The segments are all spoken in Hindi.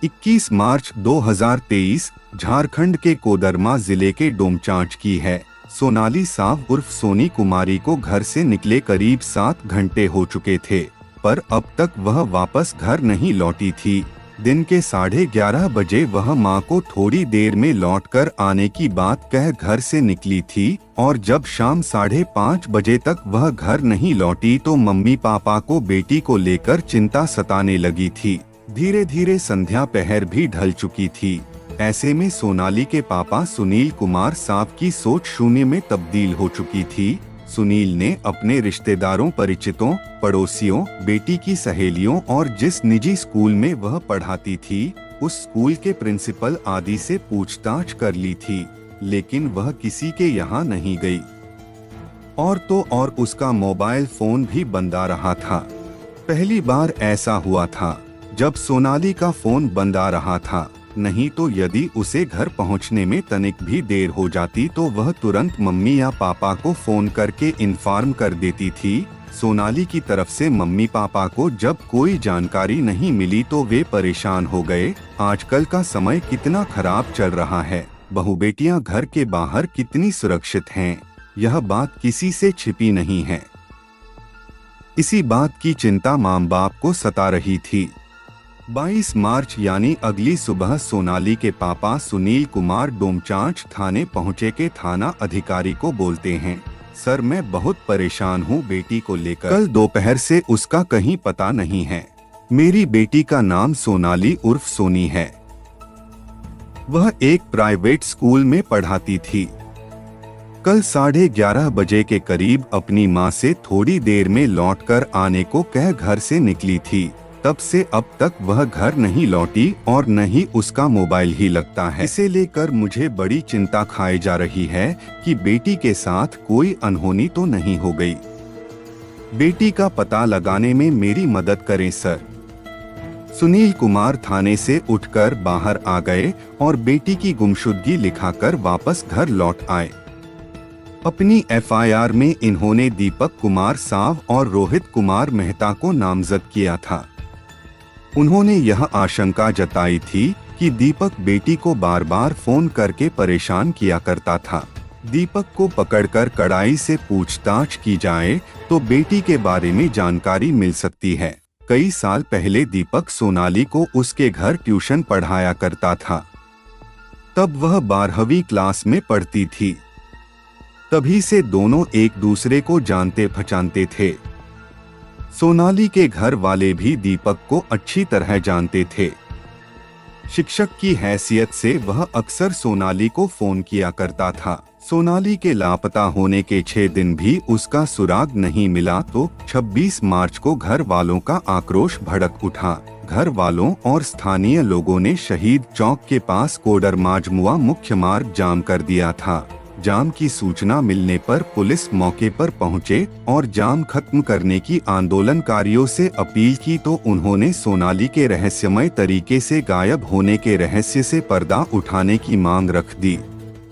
21 मार्च 2023 झारखंड के कोडरमा जिले के डोमचांच की है। सोनाली साव उर्फ सोनी कुमारी को घर से निकले करीब 7 घंटे हो चुके थे, पर अब तक वह वापस घर नहीं लौटी थी। दिन के 11:30 बजे वह मां को थोड़ी देर में लौटकर आने की बात कह घर से निकली थी और जब शाम 5:30 बजे तक वह घर नहीं लौटी तो मम्मी पापा को बेटी को लेकर चिंता सताने लगी थी। धीरे धीरे संध्या पहर भी ढल चुकी थी। ऐसे में सोनाली के पापा सुनील कुमार साव की सोच शून्य में तब्दील हो चुकी थी। सुनील ने अपने रिश्तेदारों, परिचितों, पड़ोसियों, बेटी की सहेलियों और जिस निजी स्कूल में वह पढ़ाती थी उस स्कूल के प्रिंसिपल आदि से पूछताछ कर ली थी, लेकिन वह किसी के यहाँ नहीं गई। और तो और उसका मोबाइल फोन भी बंद आ रहा था। पहली बार ऐसा हुआ था जब सोनाली का फोन बंद आ रहा था, नहीं तो यदि उसे घर पहुंचने में तनिक भी देर हो जाती तो वह तुरंत मम्मी या पापा को फोन करके इन्फॉर्म कर देती थी। सोनाली की तरफ से मम्मी पापा को जब कोई जानकारी नहीं मिली तो वे परेशान हो गए। आजकल का समय कितना खराब चल रहा है, बहू बेटियां घर के बाहर कितनी सुरक्षित हैं, यह बात किसी से छिपी नहीं है। इसी बात की चिंता माँ बाप को सता रही थी। 22 मार्च यानी अगली सुबह सोनाली के पापा सुनील कुमार डोमचांच थाने पहुंचे के थाना अधिकारी को बोलते हैं, सर मैं बहुत परेशान हूं बेटी को लेकर। कल दोपहर से उसका कहीं पता नहीं है। मेरी बेटी का नाम सोनाली उर्फ सोनी है। वह एक प्राइवेट स्कूल में पढ़ाती थी। कल 11:30 बजे के करीब अपनी मां से थोड़ी देर में लौटकर आने को कह घर से निकली थी। तब से अब तक वह घर नहीं लौटी और न ही उसका मोबाइल ही लगता है। इसे लेकर मुझे बड़ी चिंता खाई जा रही है कि बेटी के साथ कोई अनहोनी तो नहीं हो गई। बेटी का पता लगाने में मेरी मदद करें सर। सुनील कुमार थाने से उठकर बाहर आ गए और बेटी की गुमशुदगी लिखाकर वापस घर लौट आए। अपनी एफआईआर में इन्होंने दीपक कुमार साव और रोहित कुमार मेहता को नामजद किया था। उन्होंने यह आशंका जताई थी कि दीपक बेटी को बार बार फोन करके परेशान किया करता था। दीपक को पकड़कर कड़ाई से पूछताछ की जाए तो बेटी के बारे में जानकारी मिल सकती है। कई साल पहले दीपक सोनाली को उसके घर ट्यूशन पढ़ाया करता था। तब वह 12वीं क्लास में पढ़ती थी। तभी से दोनों एक दूसरे को जानते पहचानते थे। सोनाली के घर वाले भी दीपक को अच्छी तरह जानते थे। शिक्षक की हैसियत से वह अक्सर सोनाली को फोन किया करता था। सोनाली के लापता होने के 6 दिन भी उसका सुराग नहीं मिला तो 26 मार्च को घर वालों का आक्रोश भड़क उठा। घर वालों और स्थानीय लोगों ने शहीद चौक के पास कोडरमा मुख्य मार्ग जाम कर दिया था। जाम की सूचना मिलने पर पुलिस मौके पर पहुंचे और जाम खत्म करने की आंदोलनकारियों से अपील की तो उन्होंने सोनाली के रहस्यमय तरीके से गायब होने के रहस्य से पर्दा उठाने की मांग रख दी।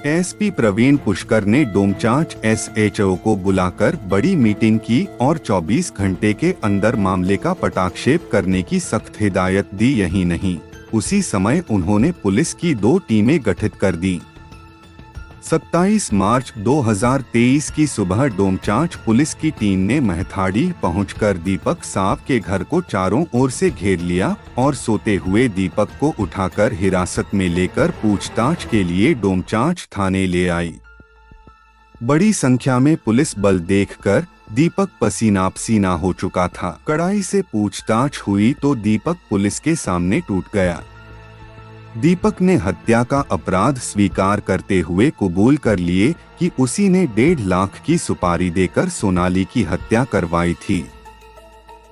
एसपी प्रवीण पुष्कर ने डोमचांच एसएचओ को बुलाकर बड़ी मीटिंग की और 24 घंटे के अंदर मामले का पटाक्षेप करने की सख्त हिदायत दी। यही नहीं, उसी समय उन्होंने पुलिस की 2 टीमें गठित कर दी। 27 मार्च 2023 की सुबह डोमचांच पुलिस की टीम ने महथाड़ी पहुंचकर दीपक साव के घर को चारों ओर से घेर लिया और सोते हुए दीपक को उठाकर हिरासत में लेकर पूछताछ के लिए डोमचांच थाने ले आई। बड़ी संख्या में पुलिस बल देखकर दीपक पसीना पसीना हो चुका था। कड़ाई से पूछताछ हुई तो दीपक पुलिस के सामने टूट गया। दीपक ने हत्या का अपराध स्वीकार करते हुए कबूल कर लिए कि उसी ने 1.5 लाख की सुपारी देकर सोनाली की हत्या करवाई थी।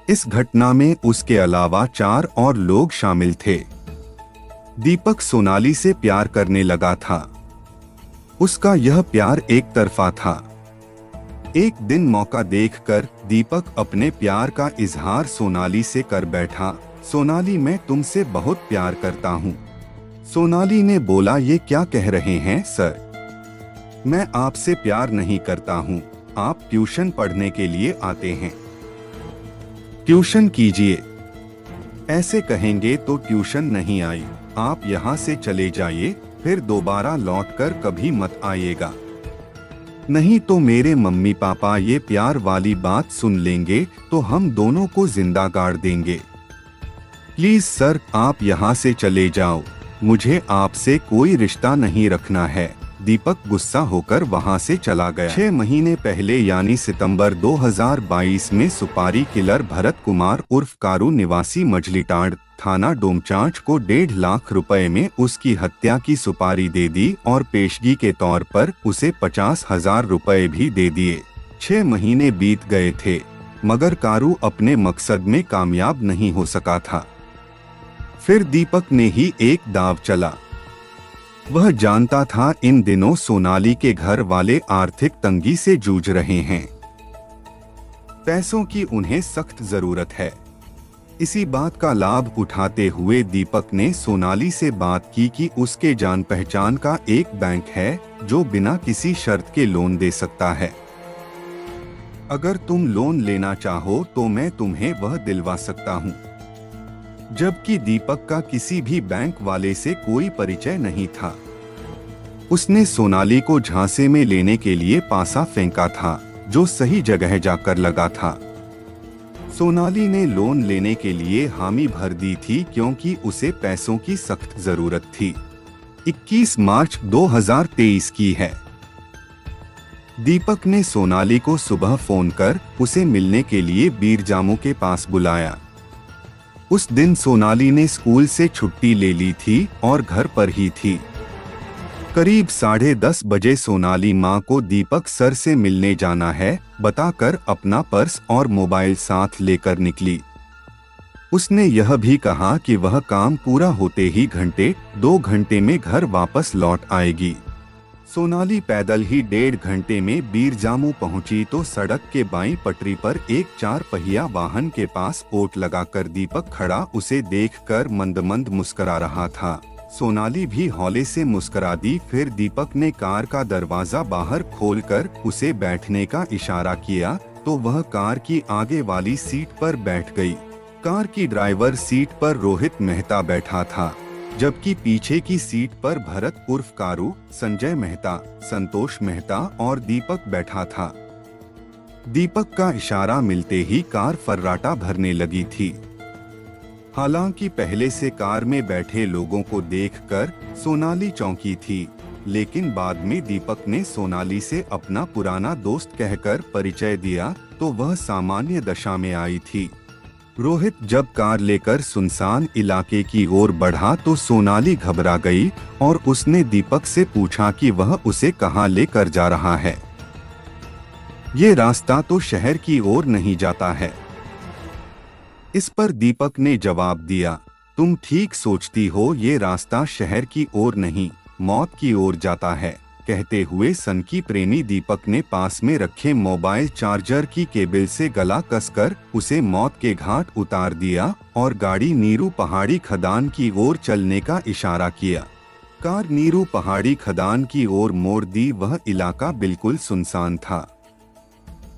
इस घटना में उसके अलावा 4 और लोग शामिल थे। दीपक सोनाली से प्यार करने लगा था। उसका यह प्यार एक तरफा था। एक दिन मौका देखकर दीपक अपने प्यार का इजहार सोनाली से कर बैठा। सोनाली, मैं तुमसे बहुत प्यार करता हूँ। सोनाली ने बोला, ये क्या कह रहे हैं सर? मैं आपसे प्यार नहीं करता हूँ, आप ट्यूशन पढ़ने के लिए आते हैं। ट्यूशन कीजिए। ऐसे कहेंगे तो ट्यूशन नहीं आई, आप यहाँ से चले जाइए, फिर दोबारा लौटकर कभी मत आइएगा, नहीं तो मेरे मम्मी पापा ये प्यार वाली बात सुन लेंगे तो हम दोनों को जिंदा गाड़ देंगे। प्लीज सर, आप यहाँ से चले जाओ, मुझे आपसे कोई रिश्ता नहीं रखना है। दीपक गुस्सा होकर वहां से चला गया। 6 महीने पहले यानी सितंबर 2022 में सुपारी किलर भरत कुमार उर्फ कारू निवासी मजलीटांड थाना डोमचांच को 1.5 लाख रुपए में उसकी हत्या की सुपारी दे दी और पेशगी के तौर पर उसे 50,000 रुपए भी दे दिए। 6 महीने बीत गए थे मगर कारू अपने मकसद में कामयाब नहीं हो सका था। फिर दीपक ने ही एक दाव चला। वह जानता था इन दिनों सोनाली के घर वाले आर्थिक तंगी से जूझ रहे हैं, पैसों की उन्हें सख्त जरूरत है। इसी बात का लाभ उठाते हुए दीपक ने सोनाली से बात की कि उसके जान पहचान का एक बैंक है जो बिना किसी शर्त के लोन दे सकता है। अगर तुम लोन लेना चाहो तो मैं तुम्हें वह दिलवा सकता हूँ। जबकि दीपक का किसी भी बैंक वाले से कोई परिचय नहीं था। उसने सोनाली को झांसे में लेने के लिए पासा फेंका था जो सही जगह जाकर लगा था। सोनाली ने लोन लेने के लिए हामी भर दी थी क्योंकि उसे पैसों की सख्त जरूरत थी। 21 मार्च 2023 की है। दीपक ने सोनाली को सुबह फोन कर उसे मिलने के लिए बीरजामू के पास बुलाया। उस दिन सोनाली ने स्कूल से छुट्टी ले ली थी और घर पर ही थी। करीब 10:30 बजे सोनाली मां को दीपक सर से मिलने जाना है बताकर अपना पर्स और मोबाइल साथ लेकर निकली। उसने यह भी कहा कि वह काम पूरा होते ही 1-2 घंटे में घर वापस लौट आएगी। सोनाली पैदल ही 1.5 घंटे में बीरजामू पहुंची तो सड़क के बाईं पटरी पर एक 4 पहिया वाहन के पास ओट लगाकर दीपक खड़ा उसे देखकर मंद-मंद मुस्कुरा रहा था। सोनाली भी हौले से मुस्कुरा दी। फिर दीपक ने कार का दरवाजा बाहर खोलकर उसे बैठने का इशारा किया तो वह कार की आगे वाली सीट पर बैठ गई। कार की ड्राइवर सीट पर रोहित मेहता बैठा था जबकि पीछे की सीट पर भरत उर्फ कारू, संजय मेहता, संतोष मेहता और दीपक बैठा था। दीपक का इशारा मिलते ही कार फर्राटा भरने लगी थी। हालांकि पहले से कार में बैठे लोगों को देखकर सोनाली चौंकी थी, लेकिन बाद में दीपक ने सोनाली से अपना पुराना दोस्त कहकर परिचय दिया तो वह सामान्य दशा में आई थी। रोहित जब कार लेकर सुनसान इलाके की ओर बढ़ा तो सोनाली घबरा गई और उसने दीपक से पूछा कि वह उसे कहां लेकर जा रहा है। ये रास्ता तो शहर की ओर नहीं जाता है। इस पर दीपक ने जवाब दिया, तुम ठीक सोचती हो, ये रास्ता शहर की ओर नहीं मौत की ओर जाता है। कहते हुए सनकी प्रेमी दीपक ने पास में रखे मोबाइल चार्जर की केबल से गला कसकर उसे मौत के घाट उतार दिया और गाड़ी नीरू पहाड़ी खदान की ओर चलने का इशारा किया। कार नीरू पहाड़ी खदान की ओर मोड़ दी। वह इलाका बिल्कुल सुनसान था।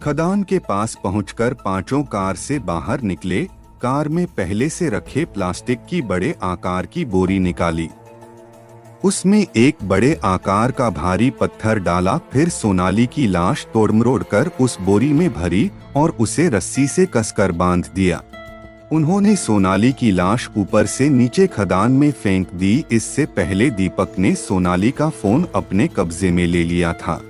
खदान के पास पहुंचकर पांचों कार से बाहर निकले। कार में पहले से रखे प्लास्टिक की बड़े आकार की बोरी निकाली। उसमें एक बड़े आकार का भारी पत्थर डाला। फिर सोनाली की लाश तोड़-मरोड़ कर उस बोरी में भरी और उसे रस्सी से कसकर बांध दिया। उन्होंने सोनाली की लाश ऊपर से नीचे खदान में फेंक दी। इससे पहले दीपक ने सोनाली का फोन अपने कब्जे में ले लिया था।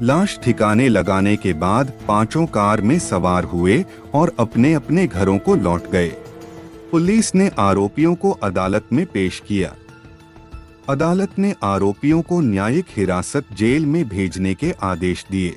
लाश ठिकाने लगाने के बाद पांचों कार में सवार हुए और अपने अपने घरों को लौट गए। पुलिस ने आरोपियों को अदालत में पेश किया। अदालत ने आरोपियों को न्यायिक हिरासत जेल में भेजने के आदेश दिए।